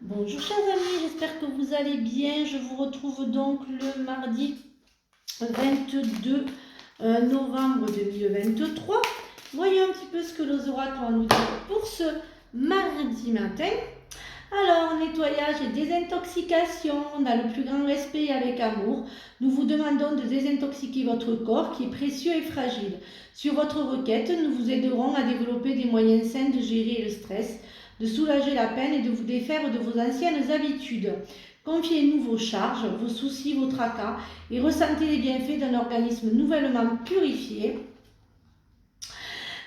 Bonjour chers amis, j'espère que vous allez bien. Je vous retrouve donc le mardi 22 novembre 2023. Voyons un petit peu ce que les oracles ont à nous dire pour ce mardi matin. Alors, nettoyage et désintoxication, dans le plus grand respect et avec amour, nous vous demandons de désintoxiquer votre corps qui est précieux et fragile. Sur votre requête, nous vous aiderons à développer des moyens sains de gérer le stress, de soulager la peine et de vous défaire de vos anciennes habitudes. Confiez-nous vos charges, vos soucis, vos tracas et ressentez les bienfaits d'un organisme nouvellement purifié.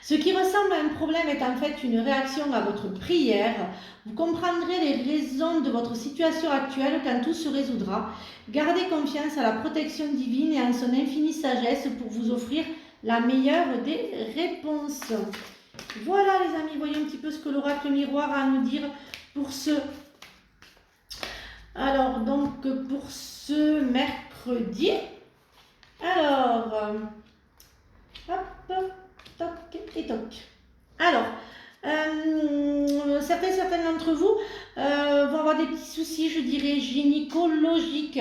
Ce qui ressemble à un problème est en fait une réaction à votre prière. Vous comprendrez les raisons de votre situation actuelle quand tout se résoudra. Gardez confiance à la protection divine et en son infinie sagesse pour vous offrir la meilleure des réponses. Voilà les amis, voyez un petit peu ce que l'oracle miroir a à nous dire pour ce... Alors donc pour ce mercredi. Alors, hop, toc et toc. Alors, certains d'entre vous vont avoir des petits soucis, je dirais, gynécologiques.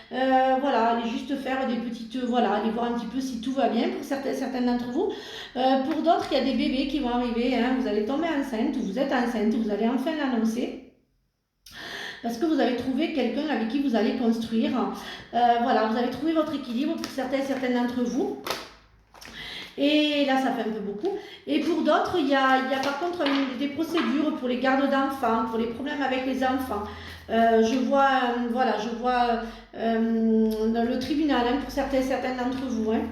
Voilà, aller juste faire des petites... Voilà, aller voir un petit peu si tout va bien pour certains d'entre vous. Pour d'autres, il y a des bébés qui vont arriver. Hein, vous allez tomber enceinte, vous êtes enceinte, vous allez enfin l'annoncer. Parce que vous avez trouvé quelqu'un avec qui vous allez construire. Voilà, vous avez trouvé votre équilibre pour certains d'entre vous. Et là, ça fait un peu beaucoup. Et pour d'autres, il y a par contre des procédures pour les gardes d'enfants, pour les problèmes avec les enfants. Je vois, voilà, je vois dans le tribunal hein, pour certains d'entre vous. Hein.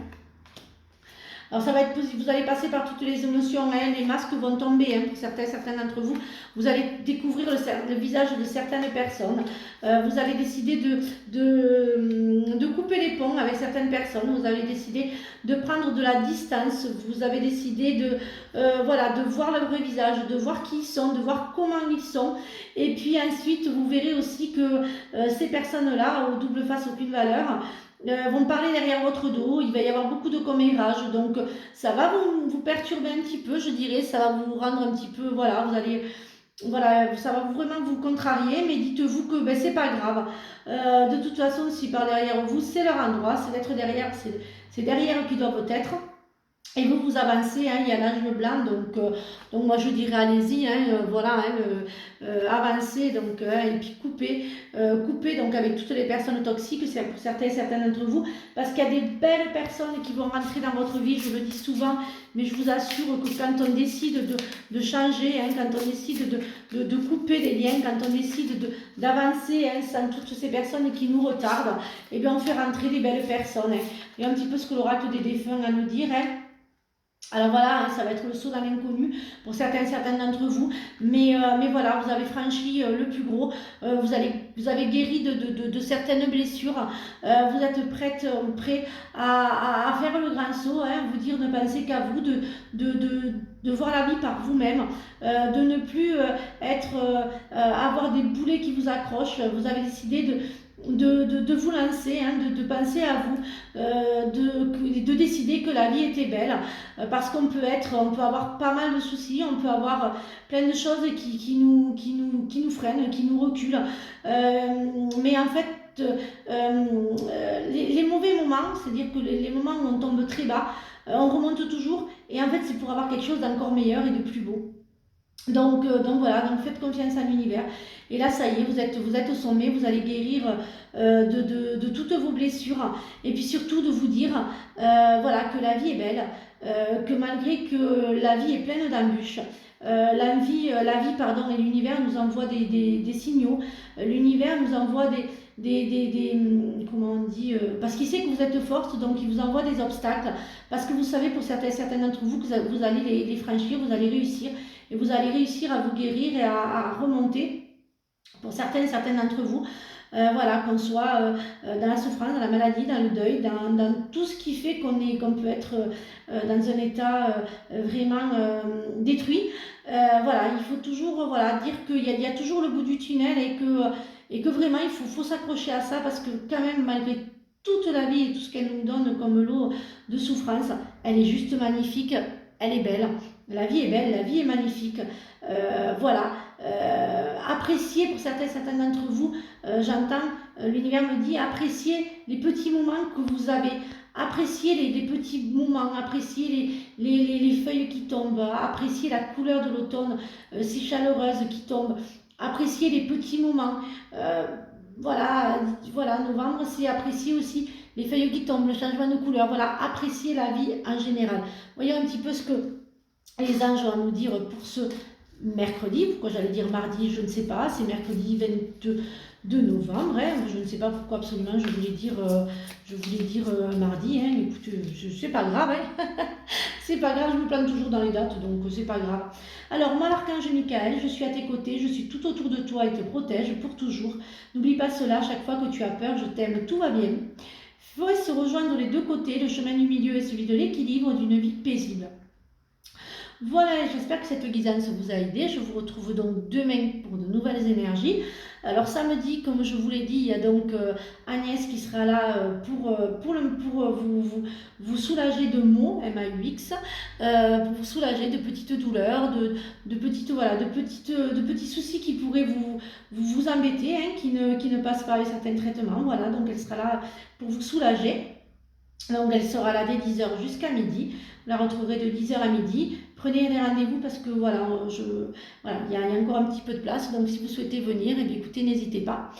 Alors ça va être possible, vous allez passer par toutes les émotions, hein, les masques vont tomber hein, pour certains d'entre vous. Vous allez découvrir le visage de certaines personnes. Vous allez décider de couper les ponts avec certaines personnes. Vous avez décidé de prendre de la distance. Vous avez décidé voilà, de voir leur vrai visage, de voir qui ils sont, de voir comment ils sont. Et puis ensuite, vous verrez aussi que ces personnes-là, au double face, aucune valeur, vont parler derrière votre dos, il va y avoir beaucoup de commérages, donc ça va vous perturber un petit peu, je dirais, ça va vous rendre un petit peu, voilà, vous allez, voilà, ça va vraiment vous contrarier, mais dites-vous que ben, c'est pas grave. De toute façon, si par derrière vous, c'est leur endroit, c'est d'être derrière, c'est derrière qu'ils doivent être. Et vous avancez, hein, il y a l'âge blanc, donc moi je dirais allez-y, hein, voilà, hein, avancez, donc, et puis coupez donc avec toutes les personnes toxiques, c'est pour certains d'entre vous, parce qu'il y a des belles personnes qui vont rentrer dans votre vie, je le dis souvent, mais je vous assure que quand on décide de changer, hein, quand on décide de couper des liens, quand on décide d'avancer hein, sans toutes ces personnes qui nous retardent, eh bien on fait rentrer des belles personnes. Hein. Et un petit peu ce que l'oracle des défunts a à nous dire, hein. Alors voilà, hein, ça va être le saut dans l'inconnu pour certains d'entre vous, mais voilà, vous avez franchi le plus gros, vous avez guéri de certaines blessures, vous êtes prêt à faire le grand saut, hein, vous dire ne penser qu'à vous, de voir la vie par vous-même, de ne plus avoir des boulets qui vous accrochent, vous avez décidé de vous lancer, hein, de penser à vous, de décider que la vie était belle, parce on peut avoir pas mal de soucis, on peut avoir plein de choses qui nous freinent, qui nous reculent. Mais en fait, les mauvais moments, c'est-à-dire que les moments où on tombe très bas, on remonte toujours, et en fait c'est pour avoir quelque chose d'encore meilleur et de plus beau. Donc voilà, donc faites confiance à l'univers. Et là, ça y est, vous êtes au sommet, vous allez guérir de toutes vos blessures. Et puis surtout de vous dire voilà, que la vie est belle, que malgré que la vie est pleine d'embûches, la vie pardon, et l'univers nous envoient des signaux. L'univers nous envoie comment on dit, parce qu'il sait que vous êtes forte, donc il vous envoie des obstacles. Parce que vous savez pour certains d'entre vous que vous allez les franchir, vous allez réussir. Et vous allez réussir à vous guérir et à remonter. Pour certains d'entre vous, voilà, qu'on soit dans la souffrance, dans la maladie, dans le deuil, dans tout ce qui fait qu'on peut être dans un état vraiment détruit. Voilà, il faut toujours voilà, dire qu'il y a toujours le bout du tunnel et que vraiment il faut s'accrocher à ça parce que quand même malgré toute la vie et tout ce qu'elle nous donne comme lot de souffrance, elle est juste magnifique, elle est belle. La vie est belle, la vie est magnifique. Voilà. appréciez, pour certains d'entre vous, j'entends, l'univers me dit, appréciez les petits moments que vous avez, appréciez les petits moments, appréciez les feuilles qui tombent, appréciez la couleur de l'automne si chaleureuse qui tombe, appréciez les petits moments. Voilà, voilà, novembre, c'est apprécier aussi les feuilles qui tombent, le changement de couleur, voilà, apprécier la vie en général. Voyons un petit peu ce que les anges ont à nous dire pour ce mercredi, pourquoi j'allais dire mardi, je ne sais pas, c'est mercredi 22 novembre, hein, je ne sais pas pourquoi absolument je voulais dire mardi, hein, écoutez, c'est pas grave, hein. C'est pas grave, je me plante toujours dans les dates, donc c'est pas grave. Alors moi l'archange Michael, je suis à tes côtés, je suis tout autour de toi et te protège pour toujours. N'oublie pas cela, chaque fois que tu as peur, je t'aime, tout va bien. Il faut se rejoindre les deux côtés, le chemin du milieu et celui de l'équilibre d'une vie paisible. Voilà, j'espère que cette guidance vous a aidé. Je vous retrouve donc demain pour de nouvelles énergies. Alors samedi, comme je vous l'ai dit, il y a donc Agnès qui sera là pour vous soulager de maux, M-A-U-X, pour vous soulager de petites douleurs, de petits soucis qui pourraient vous embêter, hein, qui ne passent pas avec certains traitements. Voilà, donc elle sera là pour vous soulager. Donc elle sera là dès 10h jusqu'à midi. Vous la retrouverez de 10h à midi. Prenez des rendez-vous parce que voilà, il y a encore un petit peu de place. Donc si vous souhaitez venir, eh bien, écoutez, n'hésitez pas.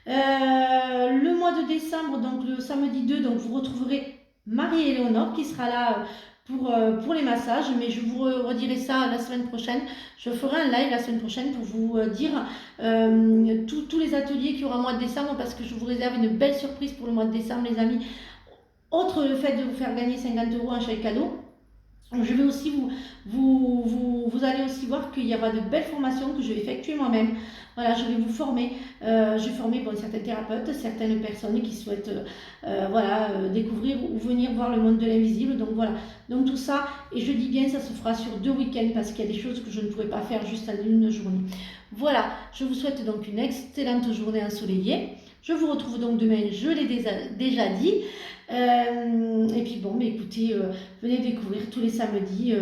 Le mois de décembre, donc le samedi 2, donc vous retrouverez Marie-Éléonore qui sera là pour les massages. Mais je vous redirai ça la semaine prochaine. Je ferai un live la semaine prochaine pour vous dire tous les ateliers qu'il y aura au mois de décembre parce que je vous réserve une belle surprise pour le mois de décembre, les amis. Autre le fait de vous faire gagner 50 € en chèque cadeau, je vais aussi vous allez aussi voir qu'il y aura de belles formations que je vais effectuer moi-même. Voilà, je vais vous former. Je vais former certains thérapeutes, certaines personnes qui souhaitent découvrir ou venir voir le monde de l'invisible. Donc voilà, donc tout ça, et je dis bien, ça se fera sur 2 week-ends parce qu'il y a des choses que je ne pourrais pas faire juste en une journée. Voilà, je vous souhaite donc une excellente journée ensoleillée. Je vous retrouve donc demain, je l'ai déjà dit. Et puis bon, mais écoutez, venez découvrir tous les samedis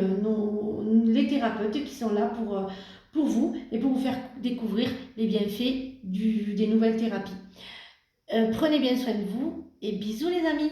les thérapeutes qui sont là pour vous et pour vous faire découvrir les bienfaits des nouvelles thérapies. Prenez bien soin de vous et bisous les amis.